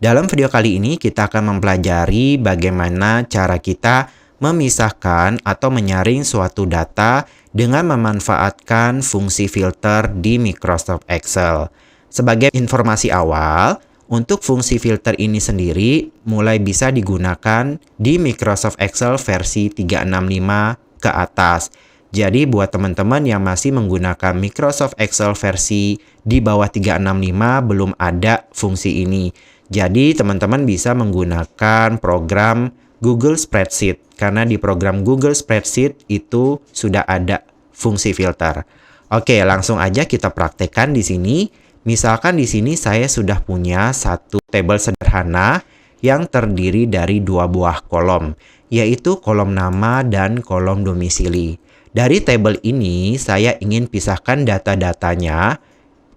Dalam video kali ini kita akan mempelajari bagaimana cara kita memisahkan atau menyaring suatu data dengan memanfaatkan fungsi filter di Microsoft Excel. Sebagai informasi awal, untuk fungsi filter ini sendiri mulai bisa digunakan di Microsoft Excel versi 365 ke atas. Jadi buat teman-teman yang masih menggunakan Microsoft Excel versi di bawah 365 belum ada fungsi ini. Jadi teman-teman bisa menggunakan program Google Spreadsheet karena di program Google Spreadsheet itu sudah ada fungsi filter. Oke, langsung aja kita praktekkan di sini. Misalkan di sini saya sudah punya satu tabel sederhana yang terdiri dari dua buah kolom, yaitu kolom nama dan kolom domisili. Dari tabel ini, saya ingin pisahkan data-datanya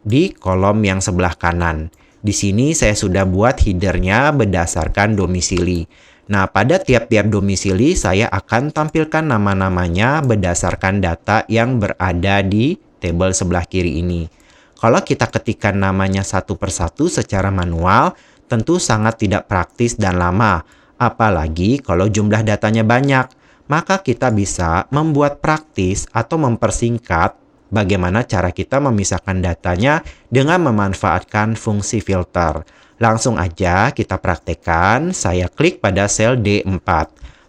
di kolom yang sebelah kanan. Di sini saya sudah buat headernya berdasarkan domisili. Nah, pada tiap-tiap domisili, saya akan tampilkan nama-namanya berdasarkan data yang berada di tabel sebelah kiri ini. Kalau kita ketikkan namanya satu persatu secara manual, tentu sangat tidak praktis dan lama. Apalagi kalau jumlah datanya banyak. Maka kita bisa membuat praktis atau mempersingkat bagaimana cara kita memisahkan datanya dengan memanfaatkan fungsi filter. Langsung aja kita praktekkan, saya klik pada sel D4.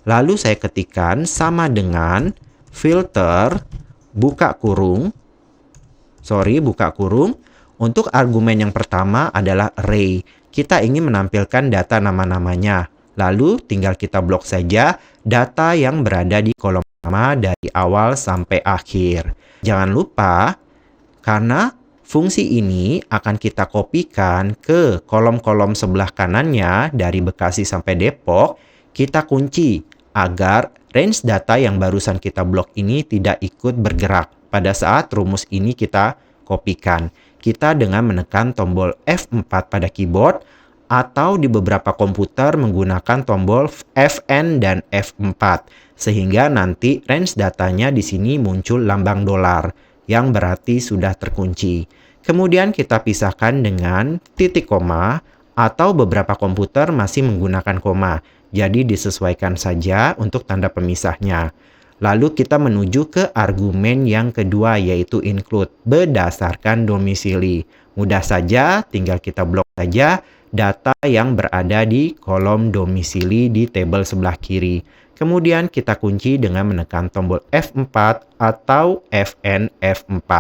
Lalu saya ketikkan sama dengan filter, buka kurung. Untuk argumen yang pertama adalah array. Kita ingin menampilkan data nama-namanya. Lalu tinggal kita blok saja data yang berada di kolom nama dari awal sampai akhir. Jangan lupa, karena fungsi ini akan kita kopikan ke kolom-kolom sebelah kanannya dari Bekasi sampai Depok, kita kunci agar range data yang barusan kita blok ini tidak ikut bergerak pada saat rumus ini kita kopikan. Kita dengan menekan tombol F4 pada keyboard, atau di beberapa komputer menggunakan tombol Fn dan F4 sehingga nanti range datanya di sini muncul lambang dolar yang berarti sudah terkunci. Kemudian kita pisahkan dengan titik koma atau beberapa komputer masih menggunakan koma. Jadi disesuaikan saja untuk tanda pemisahnya. Lalu kita menuju ke argumen yang kedua yaitu include berdasarkan domisili. Mudah saja, tinggal kita blok saja data yang berada di kolom domisili di tabel sebelah kiri. Kemudian kita kunci dengan menekan tombol F4 atau Fn F4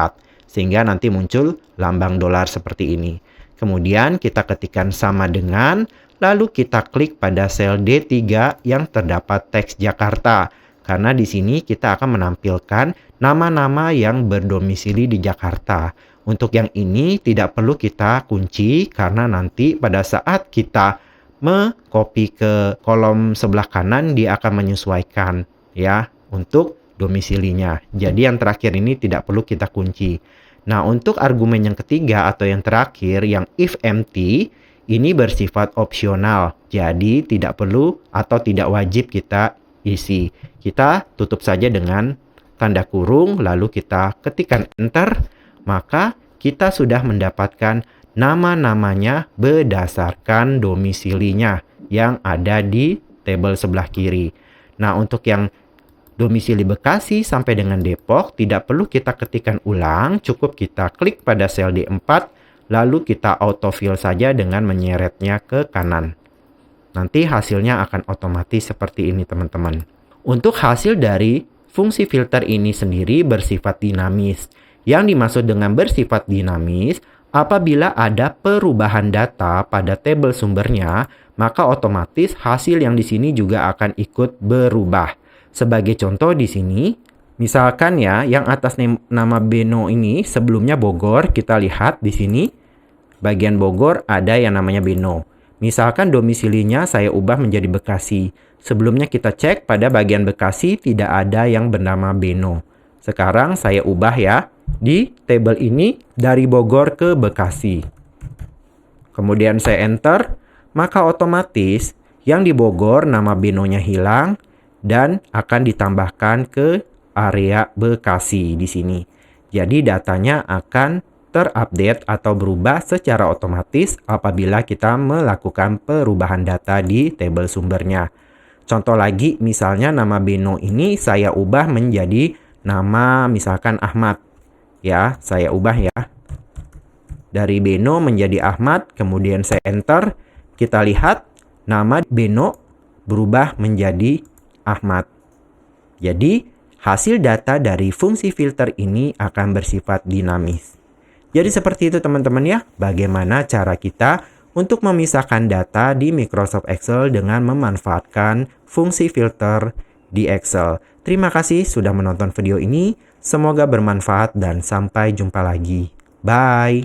sehingga nanti muncul lambang dolar seperti ini. Kemudian kita ketikkan sama dengan, lalu kita klik pada sel D3 yang terdapat teks Jakarta. Karena di sini kita akan menampilkan nama-nama yang berdomisili di Jakarta. Untuk yang ini tidak perlu kita kunci karena nanti pada saat kita mengcopy ke kolom sebelah kanan dia akan menyesuaikan ya untuk domisilinya. Jadi yang terakhir ini tidak perlu kita kunci. Nah, untuk argumen yang ketiga atau yang terakhir yang if empty ini bersifat opsional. Jadi tidak perlu atau tidak wajib kita isi. Kita tutup saja dengan tanda kurung lalu kita ketikkan enter. Maka kita sudah mendapatkan nama-namanya berdasarkan domisilinya yang ada di tabel sebelah kiri. Nah, untuk yang domisili Bekasi sampai dengan Depok tidak perlu kita ketikkan ulang, cukup kita klik pada sel D4 lalu kita autofill saja dengan menyeretnya ke kanan. Nanti hasilnya akan otomatis seperti ini teman-teman. Untuk hasil dari fungsi filter ini sendiri bersifat dinamis. Yang dimaksud dengan bersifat dinamis, apabila ada perubahan data pada tabel sumbernya, maka otomatis hasil yang di sini juga akan ikut berubah. Sebagai contoh di sini, misalkan ya, yang atas nama Beno ini sebelumnya Bogor, kita lihat di sini, bagian Bogor ada yang namanya Beno. Misalkan domisilinya saya ubah menjadi Bekasi. Sebelumnya kita cek pada bagian Bekasi tidak ada yang bernama Beno. Sekarang saya ubah ya. Di tabel ini dari Bogor ke Bekasi. Kemudian saya enter, maka otomatis yang di Bogor nama Benonya hilang dan akan ditambahkan ke area Bekasi di sini. Jadi datanya akan terupdate atau berubah secara otomatis apabila kita melakukan perubahan data di tabel sumbernya. Contoh lagi, misalnya nama Beno ini saya ubah menjadi nama misalkan Ahmad. Ya, saya ubah ya. Dari Beno menjadi Ahmad, kemudian saya enter. Kita lihat nama Beno berubah menjadi Ahmad. Jadi, hasil data dari fungsi filter ini akan bersifat dinamis. Jadi seperti itu teman-teman ya, bagaimana cara kita untuk memisahkan data di Microsoft Excel dengan memanfaatkan fungsi filter di Excel. Terima kasih sudah menonton video ini, semoga bermanfaat dan sampai jumpa lagi. Bye!